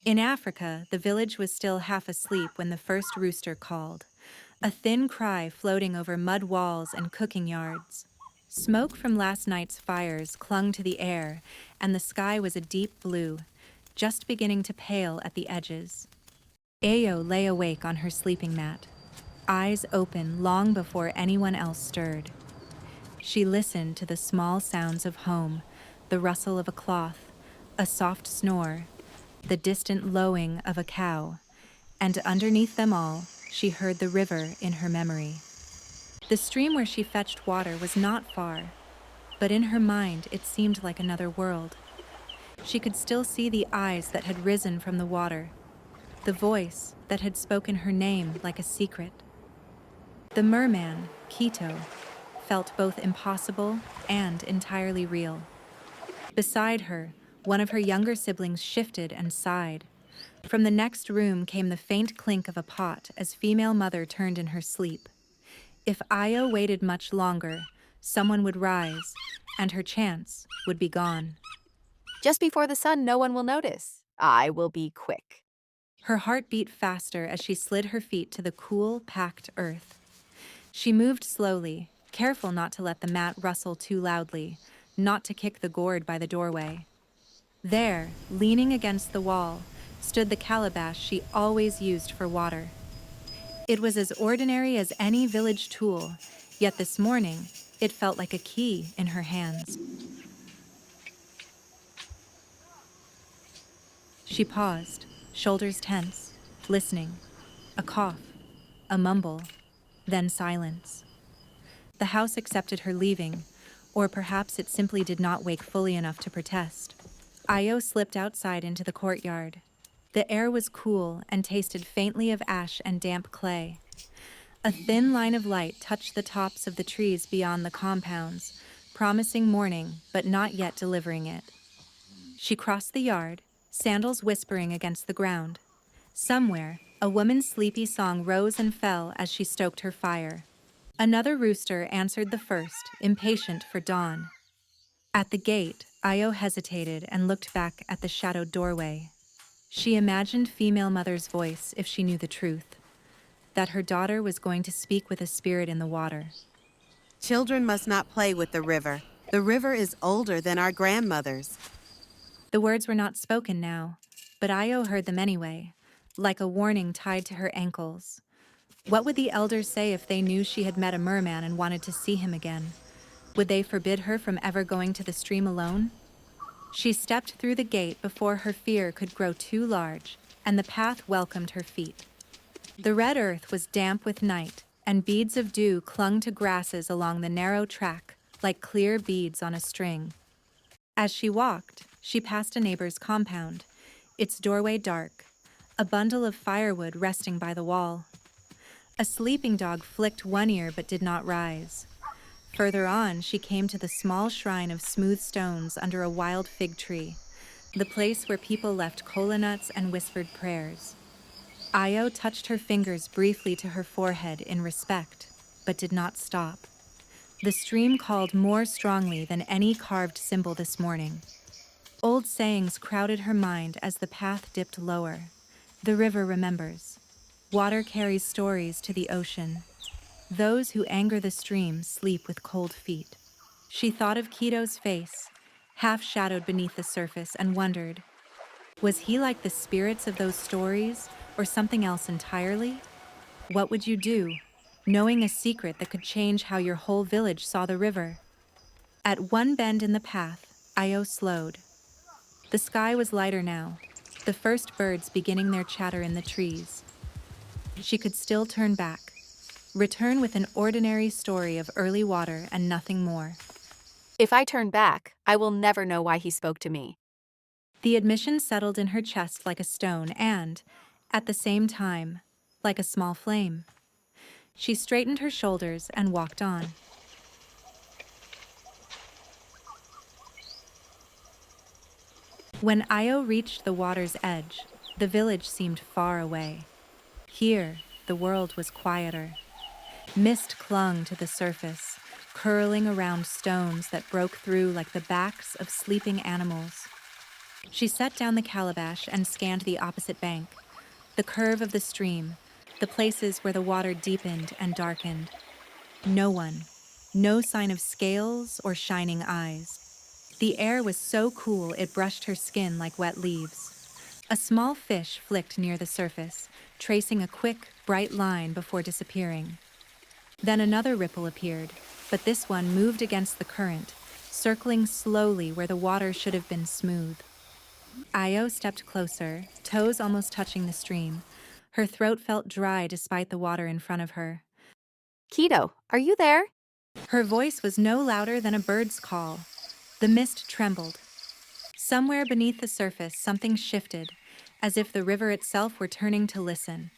In Africa, the village was still half asleep when the first rooster called, a thin cry floating over mud walls and cooking yards. Smoke from last night's fires clung to the air, and the sky was a deep blue, just beginning to pale at the edges. Ayo lay awake on her sleeping mat, eyes open long before anyone else stirred. She listened to the small sounds of home, the rustle of a cloth, a soft snore, the distant lowing of a cow, and underneath them all, she heard the river in her memory. The stream where she fetched water was not far, but in her mind it seemed like another world. She could still see the eyes that had risen from the water, the voice that had spoken her name like a secret. The merman, Quito, felt both impossible and entirely real. Beside her, one of her younger siblings shifted and sighed. From the next room came the faint clink of a pot as female mother turned in her sleep. If Io waited much longer, someone would rise, and her chance would be gone. Just before the sun, no one will notice. I will be quick. Her heart beat faster as she slid her feet to the cool, packed earth. She moved slowly, careful not to let the mat rustle too loudly, not to kick the gourd by the doorway. There, leaning against the wall, stood the calabash she always used for water. It was as ordinary as any village tool, yet this morning, it felt like a key in her hands. She paused, shoulders tense, listening. A cough, a mumble, then silence. The house accepted her leaving, or perhaps it simply did not wake fully enough to protest. Io slipped outside into the courtyard. The air was cool and tasted faintly of ash and damp clay. A thin line of light touched the tops of the trees beyond the compounds, promising morning but not yet delivering it. She crossed the yard, sandals whispering against the ground. Somewhere, a woman's sleepy song rose and fell as she stoked her fire. Another rooster answered the first, impatient for dawn. At the gate, Io hesitated and looked back at the shadowed doorway. She imagined female mother's voice if she knew the truth, that her daughter was going to speak with a spirit in the water. Children must not play with the river. The river is older than our grandmothers. The words were not spoken now, but Io heard them anyway, like a warning tied to her ankles. What would the elders say if they knew she had met a merman and wanted to see him again? Would they forbid her from ever going to the stream alone? She stepped through the gate before her fear could grow too large, and the path welcomed her feet. The red earth was damp with night, and beads of dew clung to grasses along the narrow track, like clear beads on a string. As she walked, she passed a neighbor's compound, its doorway dark, a bundle of firewood resting by the wall. A sleeping dog flicked one ear but did not rise. Further on, she came to the small shrine of smooth stones under a wild fig tree, the place where people left kola nuts and whispered prayers. Io touched her fingers briefly to her forehead in respect, but did not stop. The stream called more strongly than any carved symbol this morning. Old sayings crowded her mind as the path dipped lower. The river remembers. Water carries stories to the ocean. Those who anger the stream sleep with cold feet. She thought of Quito's face, half shadowed beneath the surface, and wondered, was he like the spirits of those stories, or something else entirely? What would you do, knowing a secret that could change how your whole village saw the river? At one bend in the path, Io slowed. The sky was lighter now, the first birds beginning their chatter in the trees. She could still turn back, return with an ordinary story of early water and nothing more. If I turn back, I will never know why he spoke to me. The admission settled in her chest like a stone and, at the same time, like a small flame. She straightened her shoulders and walked on. When Io reached the water's edge, the village seemed far away. Here, the world was quieter. Mist clung to the surface, curling around stones that broke through like the backs of sleeping animals. She set down the calabash and scanned the opposite bank, the curve of the stream, the places where the water deepened and darkened. No one. No sign of scales or shining eyes. The air was so cool it brushed her skin like wet leaves. A small fish flicked near the surface, tracing a quick, bright line before disappearing. Then another ripple appeared, but this one moved against the current, circling slowly where the water should have been smooth. Io stepped closer, toes almost touching the stream. Her throat felt dry despite the water in front of her. Keto, are you there? Her voice was no louder than a bird's call. The mist trembled. Somewhere beneath the surface, something shifted, as if the river itself were turning to listen.